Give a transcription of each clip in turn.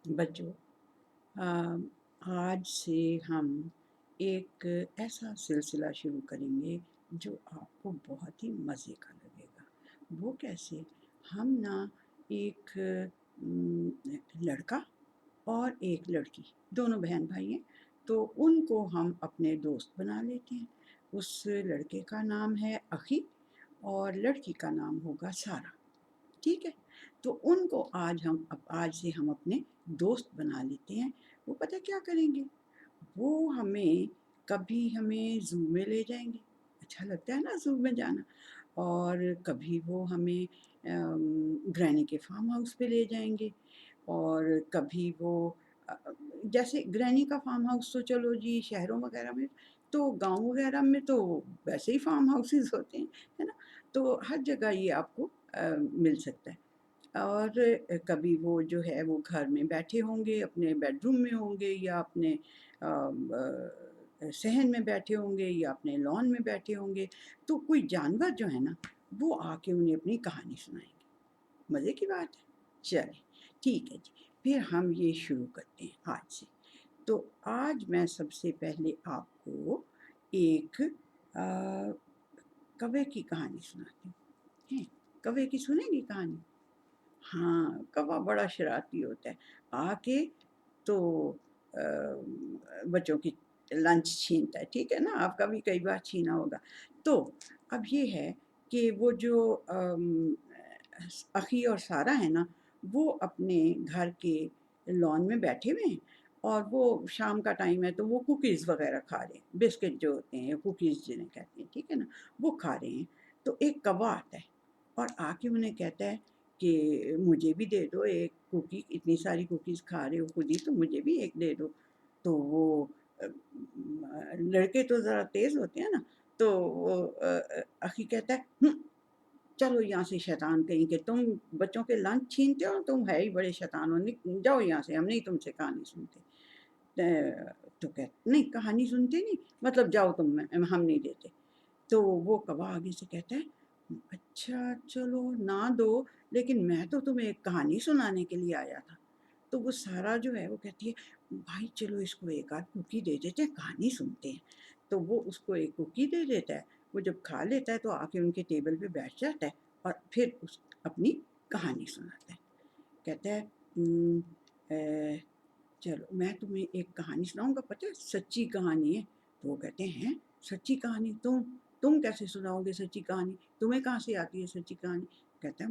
بچوں، آج سے ہم ایک ایسا سلسلہ شروع کریں گے جو آپ کو بہت ہی مزے کا لگے گا۔ وہ کیسے؟ ہم نا ایک لڑکا اور ایک لڑکی، دونوں بہن بھائی ہیں، تو ان کو ہم اپنے دوست بنا لیتے ہیں۔ اس لڑکے کا نام ہے اخی اور لڑکی کا نام ہوگا سارا، ٹھیک ہے؟ تو ان کو آج سے ہم اپنے دوست بنا لیتے ہیں۔ وہ پتہ کیا کریں گے؟ وہ کبھی ہمیں زو میں لے جائیں گے، اچھا لگتا ہے نا زو میں جانا، اور کبھی وہ ہمیں گرینی کے فارم ہاؤس پہ لے جائیں گے، اور کبھی وہ جیسے گرینی کا فارم ہاؤس تو چلو جی شہروں وغیرہ میں، تو گاؤں وغیرہ میں تو ویسے ہی فارم ہاؤسز ہوتے ہیں، ہے نا؟ تو ہر جگہ یہ آپ کو مل سکتا ہے۔ اور کبھی وہ جو ہے وہ گھر میں بیٹھے ہوں گے، اپنے بیڈ روم میں ہوں گے، یا اپنے صحن میں بیٹھے ہوں گے، یا اپنے لان میں بیٹھے ہوں گے، تو کوئی جانور جو ہے نا وہ آ کے انہیں اپنی کہانی سنائیں گے۔ مزے کی بات ہے، چلیں ٹھیک ہے جی، پھر ہم یہ شروع کرتے ہیں آج سے۔ تو آج میں سب سے پہلے آپ کو ایک کوے کی کہانی سناتی ہوں۔ کوے کی سنیں گی کہانی؟ ہاں، کوا بڑا شرارتی ہوتا ہے، آ کے تو بچوں کی لنچ چھینتا ہے، ٹھیک ہے نا؟ آپ کا بھی کئی بار چھینا ہوگا۔ تو اب یہ ہے کہ وہ جو اخی اور سارا ہے نا، وہ اپنے گھر کے لان میں بیٹھے ہوئے ہیں، اور وہ شام کا ٹائم ہے تو وہ کوکیز وغیرہ کھا رہے ہیں، بسکٹ جو ہوتے ہیں کوکیز جنہیں کہتے ہیں، ٹھیک ہے نا؟ وہ کھا رہے ہیں۔ تو ایک کوا آتا ہے اور آ کے انہیں کہتا ہے کہ مجھے بھی دے دو ایک کوکی، اتنی ساری کوکیز کھا رہے ہو خود ہی تو مجھے بھی ایک دے دو۔ تو وہ لڑکے تو ذرا تیز ہوتے ہیں نا، تو وہ اخی کہتا ہے چلو یہاں سے شیطان کہیں کہ تم بچوں کے لنچ چھینتے ہو، تم ہے ہی بڑے شیطان ہو، جاؤ یہاں سے، ہم نہیں تم سے کہانی سنتے۔ تو کہتے نہیں کہانی سنتے نہیں، مطلب جاؤ تم، ہم نہیں دیتے۔ تو وہ کوا آگے سے کہتا ہے اچھا چلو نہ دو، لیکن میں تو تمہیں ایک کہانی سنانے کے لیے آیا تھا۔ تو وہ سارا جو ہے وہ کہتی ہے بھائی چلو اس کو ایک آدھ کوکی دے دیتے ہیں، کہانی سنتے ہیں۔ تو وہ اس کو ایک کوکی دے دیتا ہے، وہ جب کھا لیتا ہے تو آ کے ان کے ٹیبل پہ بیٹھ جاتا ہے اور پھر اپنی کہانی سناتا ہے۔ کہتا ہے چلو میں تمہیں ایک کہانی سناؤں گا، پتہ ہے سچی کہانی ہے۔ تو وہ کہتے ہیں سچی کہانی؟ تم کیسے سناؤ گے سچی کہانی؟ تمہیں کہاں سے آتی ہے سچی کہانی؟ کہتا ہے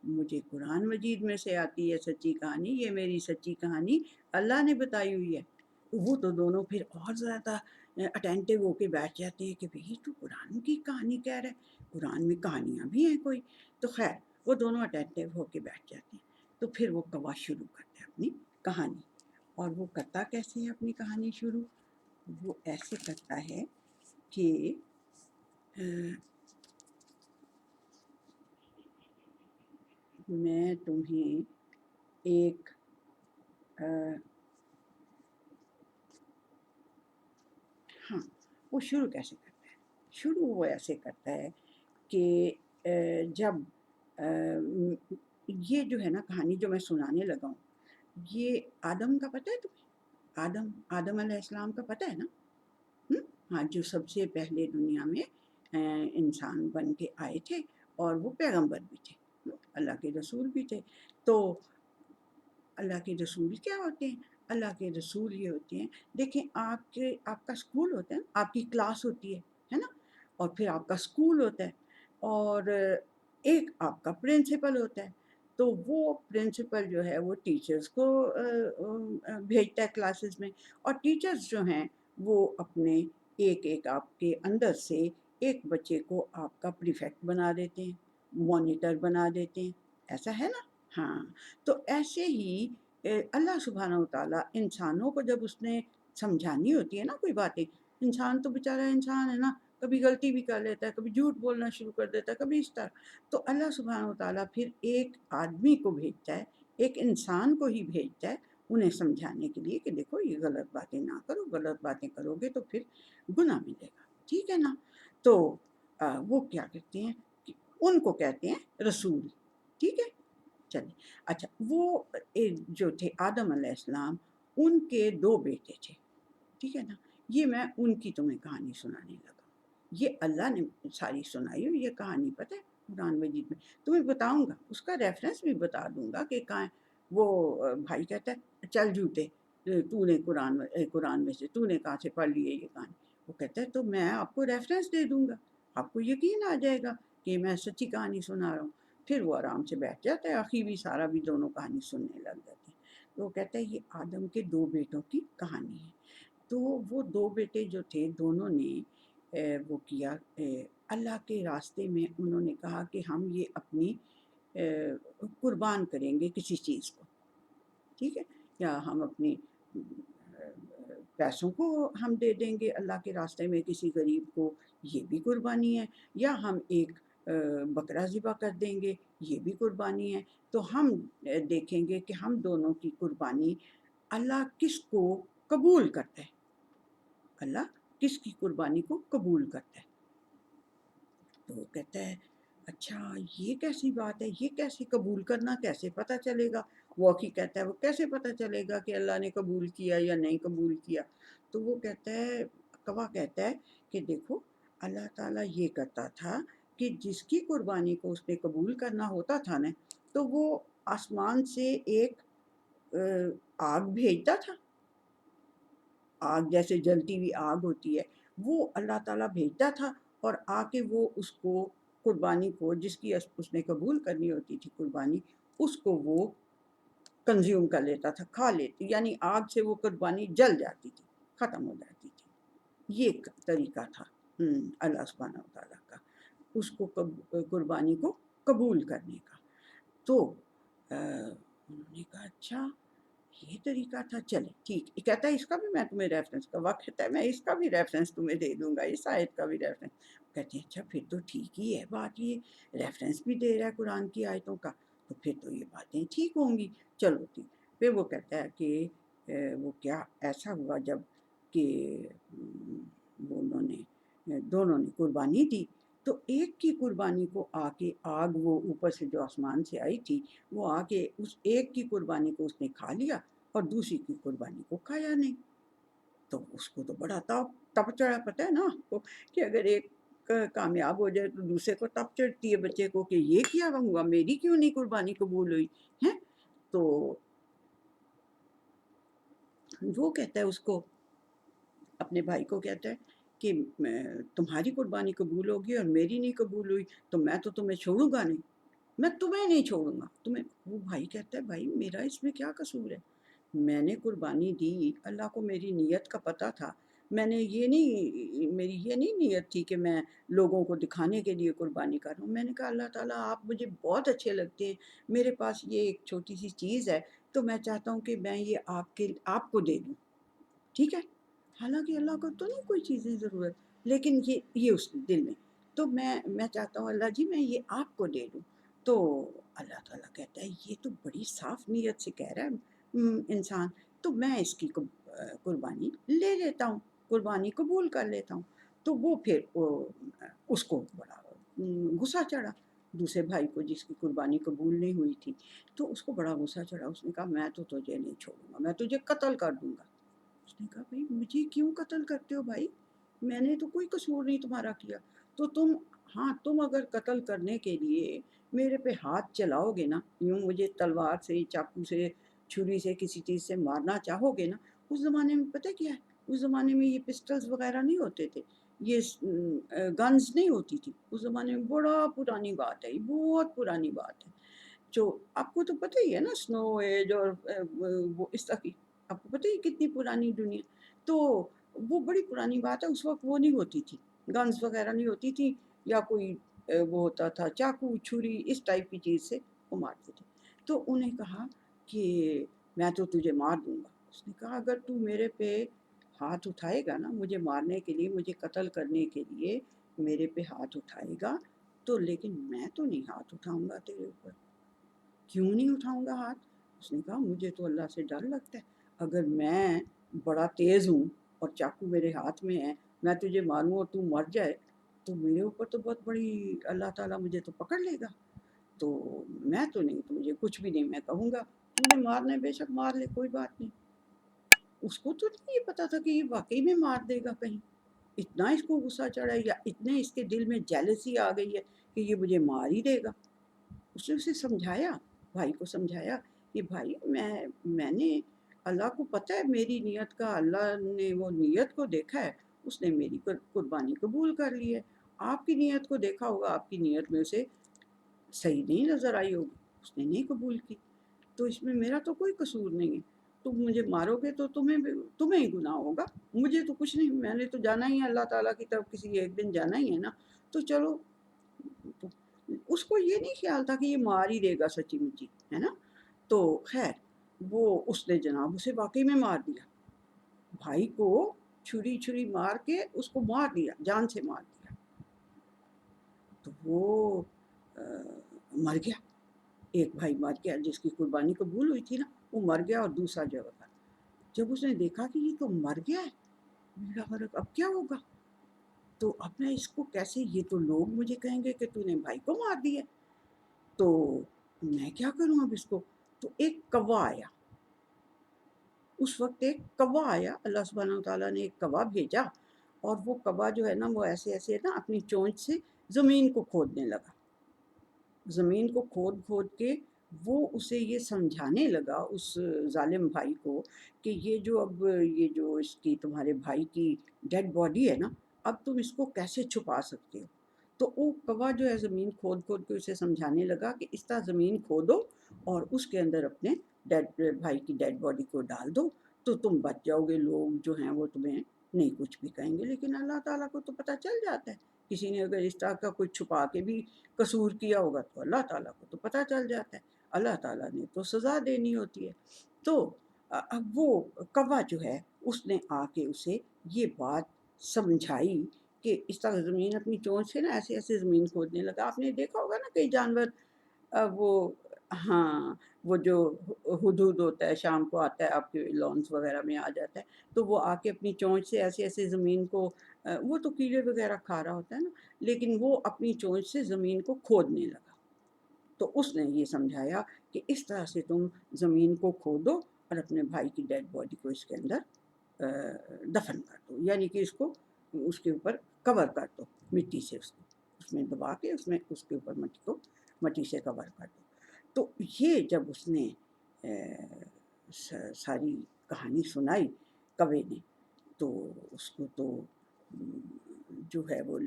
مجھے قرآن مجید میں سے آتی ہے سچی کہانی، یہ میری سچی کہانی اللہ نے بتائی ہوئی ہے۔ وہ تو دونوں پھر اور زیادہ اٹینٹیو ہو کے بیٹھ جاتے ہیں کہ بھئی تو قرآن کی کہانی کہہ رہا ہے، قرآن میں کہانیاں بھی ہیں کوئی؟ تو خیر وہ دونوں اٹینٹیو ہو کے بیٹھ جاتے ہیں۔ تو پھر وہ کوا شروع کرتا ہے اپنی کہانی، اور وہ کرتا کیسے ہے اپنی کہانی شروع؟ وہ ایسے کرتا ہے کہ میں تمہیں ایک ہاں، وہ شروع کیسے کرتا ہے؟ شروع وہ ایسے کرتا ہے کہ جب یہ جو ہے نا کہانی جو میں سنانے لگا ہوں، یہ آدم کا پتہ ہے تمہیں؟ آدم علیہ السلام کا پتہ ہے نا؟ ہاں، جو سب سے پہلے دنیا میں انسان بن کے آئے تھے، اور وہ پیغمبر بھی تھے، اللہ کے رسول بھی تھے۔ تو اللہ کے رسول کیا ہوتے ہیں؟ اللہ کے رسول یہ ہوتے ہیں، دیکھیں آپ کا اسکول ہوتا ہے، آپ کی کلاس ہوتی ہے نا؟ اور پھر آپ کا اسکول ہوتا ہے، اور ایک آپ کا پرنسپل ہوتا ہے۔ تو وہ پرنسپل جو ہے وہ ٹیچرز کو بھیجتا ہے کلاسز میں، اور ٹیچرز جو ہیں وہ اپنے ایک آپ کے اندر سے ایک بچے کو آپ کا پریفیکٹ بنا دیتے ہیں، مانیٹر بنا دیتے ہیں، ایسا ہے نا؟ ہاں، تو ایسے ہی اللہ سبحانہ و تعالیٰ انسانوں کو جب اس نے سمجھانی ہوتی ہے نا کوئی باتیں، انسان تو بیچارہ انسان ہے نا، کبھی غلطی بھی کر لیتا ہے، کبھی جھوٹ بولنا شروع کر دیتا ہے، کبھی اس طرح۔ تو اللہ سبحانہ و تعالیٰ پھر ایک آدمی کو بھیجتا ہے، ایک انسان کو ہی بھیجتا ہے انہیں سمجھانے کے لیے کہ دیکھو یہ غلط باتیں نہ کرو، غلط باتیں کرو گے تو پھر گناہ ملے گا، ٹھیک ہے نا؟ تو وہ کیا کرتے ہیں کہ ان کو کہتے ہیں رسول، ٹھیک ہے؟ چلیں اچھا وہ جو تھے آدم علیہ السلام ان کے 2 بیٹے تھے، ٹھیک ہے نا؟ یہ میں ان کی تمہیں کہانی سنانے لگا۔ یہ اللہ نے ساری سنائی ہوئی یہ کہانی، پتہ ہے قرآن مجید میں تمہیں بتاؤں گا، اس کا ریفرنس بھی بتا دوں گا کہ کہاں ہے۔ وہ بھائی کہتا ہے چل جھوٹے، تو نے قرآن میں سے تو نے کہاں سے پڑھ لی ہے یہ کہانی؟ وہ کہتا ہے تو میں آپ کو ریفرنس دے دوں گا، آپ کو یقین آ جائے گا کہ میں سچی کہانی سنا رہا ہوں۔ پھر وہ آرام سے بیٹھ جاتا ہے، اخی بھی سارا بھی دونوں کہانی سننے لگ جاتے ہیں۔ تو وہ کہتا ہے یہ آدم کے 2 بیٹوں کی کہانی ہے۔ تو وہ 2 بیٹے جو تھے دونوں نے وہ کیا، اللہ کے راستے میں انہوں نے کہا کہ ہم یہ اپنی قربان کریں گے کسی چیز کو، ٹھیک ہے، یا ہم اپنی پیسوں کو ہم دے دیں گے اللہ کے راستے میں کسی غریب کو، یہ بھی قربانی ہے، یا ہم ایک بکرا ذبح کر دیں گے، یہ بھی قربانی ہے۔ تو ہم دیکھیں گے کہ ہم دونوں کی قربانی اللہ کس کو قبول کرتا ہے، اللہ کس کی قربانی کو قبول کرتا ہے۔ تو وہ کہتا ہے اچھا یہ کیسی بات ہے، یہ کیسے قبول کرنا کیسے پتہ چلے گا؟ وہ اخی کہتا ہے وہ کیسے پتہ چلے گا کہ اللہ نے قبول کیا یا نہیں قبول کیا؟ تو وہ کہتا ہے کوا کہتا ہے کہ دیکھو اللہ تعالیٰ یہ کرتا تھا کہ جس کی قربانی کو اس نے قبول کرنا ہوتا تھا نا، تو وہ آسمان سے ایک آگ بھیجتا تھا، آگ جیسے جلتی ہوئی آگ ہوتی ہے، وہ اللہ تعالیٰ بھیجتا تھا، اور آ کے وہ اس کو قربانی کو جس کی اس نے قبول کرنی ہوتی تھی قربانی، اس کو وہ کنزیوم کر لیتا تھا، کھا لیتی، یعنی آگ سے وہ قربانی جل جاتی تھی، ختم ہو جاتی تھی۔ یہ ایک طریقہ تھا اللہ سبحانہ و تعالیٰ کا اس کو قربانی کو قبول کرنے کا۔ تو انہوں نے کہا اچھا یہ طریقہ تھا، چلے ٹھیک ہے۔ کہتا ہے اس کا بھی میں تمہیں ریفرنس کا وقت ہے، میں اس کا بھی ریفرنس تمہیں دے دوں گا، اس آیت کا بھی ریفرنس۔ کہتے ہیں اچھا پھر تو ٹھیک ہی ہے بات، یہ ریفرنس بھی دے رہا ہے قرآن کی آیتوں کا، تو پھر تو یہ باتیں ٹھیک ہوں گی، چلو ٹھیک۔ پھر وہ کہتا ہے کہ وہ کیا ایسا ہوا جب کہ دونوں نے قربانی دی، تو ایک کی قربانی کو آ کے آگ وہ اوپر سے جو آسمان سے آئی تھی وہ آ کے اس ایک کی قربانی کو اس نے کھا لیا اور دوسری کی قربانی کو کھایا نہیں۔ تو اس کو تو بڑا تپ چڑھا، پتہ ہے نا آپ کو کہ اگر ایک کامیاب ہو جائے تو دوسرے کو تپ چڑھتی ہے بچے کو کہ یہ کیا ہوا، میری کیوں نہیں قربانی قبول ہوئی ہے؟ تو وہ کہتا ہے اس کو اپنے بھائی کو کہتا ہے کہ تمہاری قربانی قبول ہوگی اور میری نہیں قبول ہوئی تو میں تو تمہیں چھوڑوں گا نہیں، میں تمہیں نہیں چھوڑوں گا تمہیں۔ وہ بھائی کہتا ہے بھائی میرا اس میں کیا قصور ہے، میں نے قربانی دی، اللہ کو میری نیت کا پتہ تھا، میں نے میری یہ نہیں نیت تھی کہ میں لوگوں کو دکھانے کے لیے قربانی کر رہا ہوں۔ میں نے کہا اللہ تعالیٰ آپ مجھے بہت اچھے لگتے ہیں، میرے پاس یہ ایک چھوٹی سی چیز ہے تو میں چاہتا ہوں کہ میں یہ آپ کو دے دوں، ٹھیک ہے؟ حالانکہ اللہ کو تو نہیں کوئی چیزیں ضرورت، لیکن یہ اس دل میں، تو میں چاہتا ہوں اللہ جی میں یہ آپ کو دے دوں۔ تو اللہ تعالیٰ کہتا ہے یہ تو بڑی صاف نیت سے کہہ رہا ہے انسان، تو میں اس کی قربانی لے لیتا ہوں، قربانی قبول کر لیتا ہوں۔ تو وہ پھر اس کو بڑا غصہ چڑھا دوسرے بھائی کو جس کی قربانی قبول نہیں ہوئی تھی، تو اس کو بڑا غصہ چڑھا، اس نے کہا میں تو تجھے نہیں چھوڑوں گا، میں تجھے قتل کر دوں گا۔ اس نے کہا بھائی مجھے کیوں قتل کرتے ہو بھائی، میں نے تو کوئی قصور نہیں تمہارا کیا، تو تم اگر قتل کرنے کے لیے میرے پہ ہاتھ چلاؤ گے نا، یوں مجھے تلوار سے چاقو سے چھری سے کسی چیز سے مارنا چاہو گے نا، اس زمانے میں پتہ کیا ہے، اس زمانے میں یہ پسٹلز وغیرہ نہیں ہوتے تھے، یہ گنز نہیں ہوتی تھی اس زمانے میں، بڑا پرانی بات ہے، یہ بہت پرانی بات ہے۔ جو آپ کو تو پتہ ہی ہے نا سنو ایج اور وہ اس طرح کی، آپ کو پتہ ہی کتنی پرانی دنیا، تو وہ بڑی پرانی بات ہے، اس وقت وہ نہیں ہوتی تھی، گنز وغیرہ نہیں ہوتی تھی، یا کوئی وہ ہوتا تھا چاقو چھری اس ٹائپ کی چیز سے وہ مارتے تھے۔ تو انہیں کہا کہ میں تو تجھے مار دوں گا۔ اس نے کہا اگر تو میرے پہ ہاتھ اٹھائے گا نا، مجھے مارنے کے لیے، مجھے قتل کرنے کے لیے میرے پہ ہاتھ اٹھائے گا تو، لیکن میں تو نہیں ہاتھ اٹھاؤں گا تیرے اوپر۔ کیوں نہیں اٹھاؤں گا ہاتھ؟ اس نے کہا مجھے تو اللہ سے ڈر لگتا ہے، اگر میں بڑا تیز ہوں اور چاقو میرے ہاتھ میں ہے، میں تجھے ماروں اور تو مر جائے تو میرے اوپر تو بہت بڑی، اللہ تعالیٰ مجھے تو پکڑ لے گا۔ تو میں تو نہیں، تو مجھے کچھ بھی نہیں، میں کہوں گا تُونے مارنا ہے بے شک مار لے، کوئی بات نہیں۔ اس کو تو نہیں یہ پتا تھا کہ یہ واقعی میں مار دے گا کہیں، اتنا اس کو غصہ چڑھا ہے یا اتنے اس کے دل میں جیلسی آ گئی ہے کہ یہ مجھے مار ہی دے گا۔ اس نے اسے سمجھایا، بھائی کو سمجھایا کہ بھائی میں نے، اللہ کو پتہ ہے میری نیت کا، اللہ نے وہ نیت کو دیکھا ہے، اس نے میری قربانی قبول کر لی ہے۔ آپ کی نیت کو دیکھا ہوگا، آپ کی نیت میں اسے صحیح نہیں نظر آئی ہوگی، اس نے نہیں قبول کی، تو اس میں میرا تو کوئی قصور نہیں ہے۔ تم مجھے مارو گے تو تمہیں ہی گناہ ہوگا، مجھے تو کچھ نہیں، میں نے تو جانا ہی ہے اللہ تعالیٰ کی طرف، کسی ایک دن جانا ہی ہے نا، تو چلو۔ اس کو یہ نہیں خیال تھا کہ یہ مار ہی دے گا سچی مچی، ہے نا۔ تو خیر وہ اس نے جناب اسے واقعی میں مار دیا، بھائی کو چھری مار کے اس کو مار دیا، جان سے مار دیا۔ تو وہ مر گیا، ایک بھائی مر گیا جس کی قربانی قبول ہوئی تھی نا، وہ مر گیا، اور دوسرا جو ہے جب اس نے دیکھا کہ یہ تو مر گیا ہے، میرا فرق اب کیا ہوگا، تو اب میں اس کو کیسے، یہ تو لوگ مجھے کہیں گے کہ تو نے بھائی کو مار دیا، تو میں کیا کروں اب اس کو۔ تو ایک کوا آیا، اس وقت ایک کوا آیا، اللہ سبحانہ وتعالیٰ نے ایک کوا بھیجا، اور وہ کوا جو ہے نا وہ ایسے ایسے نا اپنی چونچ سے زمین کو کھودنے لگا، زمین کو کھود کے وہ اسے یہ سمجھانے لگا اس ظالم بھائی کو کہ یہ جو اس کی تمہارے بھائی کی ڈیڈ باڈی ہے نا، اب تم اس کو کیسے چھپا سکتے ہو۔ تو وہ کوا جو ہے زمین کھود کے اسے سمجھانے لگا کہ اس طرح زمین کھودو اور اس کے اندر اپنے بھائی کی ڈیڈ باڈی کو ڈال دو، تو تم بچ جاؤ گے، لوگ جو ہیں وہ تمہیں نہیں کچھ بھی کہیں گے۔ لیکن اللہ تعالیٰ کو تو پتہ چل جاتا ہے، کسی نے اگر اس طرح کا کچھ چھپا کے بھی قصور کیا ہوگا تو اللہ تعالیٰ کو تو پتہ چل جاتا ہے، اللہ تعالیٰ نے تو سزا دینی ہوتی ہے۔ تو اب وہ کوا جو ہے اس نے آ کے اسے یہ بات سمجھائی کہ اس طرح زمین اپنی چونچ سے نا ایسے ایسے زمین کھودنے لگا۔ آپ نے دیکھا ہوگا نا کئی جانور وہ، ہاں، وہ جو ہدہد ہوتا ہے شام کو آتا ہے آپ کے لانس وغیرہ میں آ جاتا ہے، تو وہ آ کے اپنی چونچ سے ایسے ایسے زمین کو، وہ تو کیڑے وغیرہ کھا رہا ہوتا ہے نا، لیکن وہ اپنی چونچ سے زمین کو کھودنے لگا۔ تو اس نے یہ سمجھایا کہ اس طرح سے تم زمین کو کھودو اور اپنے بھائی کی ڈیڈ باڈی کو اس کے اندر دفن کر دو، یعنی کہ اس کے اوپر کور کر دو مٹی سے، اس میں دبا کے اس کے اوپر مٹی سے کور کر دو۔ تو یہ جب اس نے ساری کہانی سنائی کوے نے، تو اس کو تو جو ہے وہ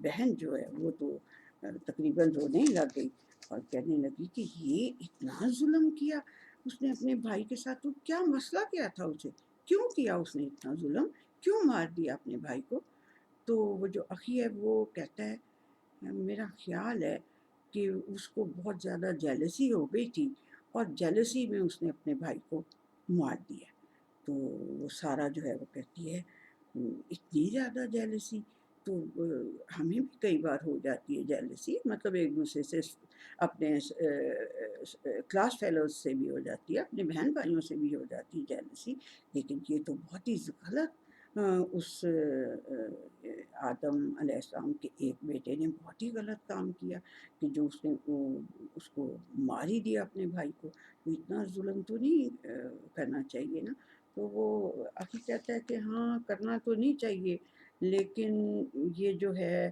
بہن جو ہے وہ تو تقریباً رونے ہی لگ گئی اور کہنے لگی کہ یہ اتنا ظلم کیا اس نے اپنے بھائی کے ساتھ، تو کیا مسئلہ کیا تھا اسے، کیوں کیا اس نے اتنا ظلم، کیوں مار دیا اپنے بھائی کو۔ تو وہ جو اخی ہے وہ کہتا ہے میرا خیال ہے کہ اس کو بہت زیادہ جیلسی ہو گئی تھی، اور جیلسی میں اس نے اپنے بھائی کو مار دیا۔ تو وہ سارا جو ہے وہ کہتی ہے اتنی زیادہ جیلسی تو ہمیں بھی کئی بار ہو جاتی ہے جیلسی، مطلب ایک دوسرے سے، اپنے کلاس فیلوز سے بھی ہو جاتی ہے، اپنے بہن بھائیوں سے بھی ہو جاتی ہے جیلسی، لیکن یہ تو بہت ہی غلط، اس آدم علیہ السلام کے ایک بیٹے نے بہت ہی غلط کام کیا کہ جو اس نے اس کو مار ہی دیا اپنے بھائی کو، تو اتنا ظلم تو نہیں کرنا چاہیے نا۔ تو وہ اخی کہتا ہے کہ ہاں کرنا تو نہیں چاہیے، لیکن یہ جو ہے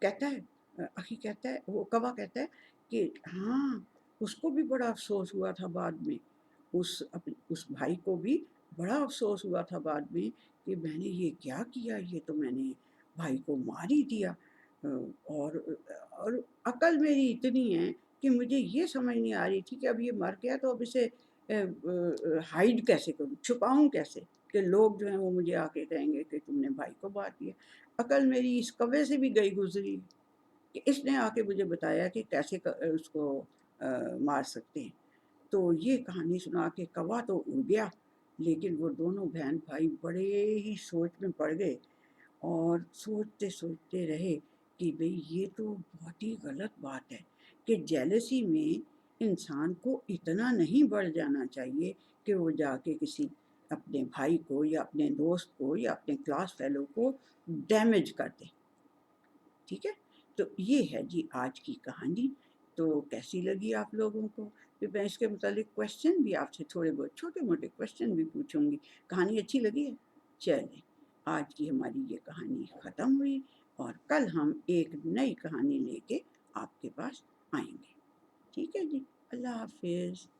کہتا ہے، اخی کہتا ہے، وہ کوا کہتا ہے کہ ہاں اس کو بھی بڑا افسوس ہوا تھا بعد میں، اس بھائی کو بھی بڑا افسوس ہوا تھا بعد میں کہ میں نے یہ کیا کیا، یہ تو میں نے بھائی کو مار ہی دیا، اور عقل میری اتنی ہے کہ مجھے یہ سمجھ نہیں آ رہی تھی کہ اب یہ مر گیا تو اب اسے ہائیڈ کیسے کروں، چھپاؤں کیسے کہ لوگ جو ہیں وہ مجھے آ کے کہیں گے کہ تم نے بھائی کو مار دیا۔ عقل میری اس کوے سے بھی گئی گزری کہ اس نے آ کے مجھے بتایا کہ کیسے اس کو مار سکتے ہیں۔ تو یہ کہانی سنا کے کوا تو اڑ گیا، لیکن وہ دونوں بہن بھائی بڑے ہی سوچ میں پڑ گئے، اور سوچتے رہے کہ بھئی یہ تو بہت ہی غلط بات ہے کہ جیلسی میں انسان کو اتنا نہیں بڑھ جانا چاہیے کہ وہ جا کے کسی اپنے بھائی کو یا اپنے دوست کو یا اپنے کلاس فیلو کو ڈیمیج کر دے، ٹھیک ہے۔ تو یہ ہے جی آج کی کہانی۔ تو کیسی لگی آپ لوگوں کو؟ پھر میں اس کے متعلق کویشچن بھی آپ سے تھوڑے بہت چھوٹے موٹے کویشچن بھی پوچھوں گی۔ کہانی اچھی لگی ہے؟ چلیں، آج کی ہماری یہ کہانی ختم ہوئی، اور کل ہم ایک نئی کہانی لے کے آپ کے پاس آئیں گے۔ ٹھیک ہے جی، اللہ حافظ۔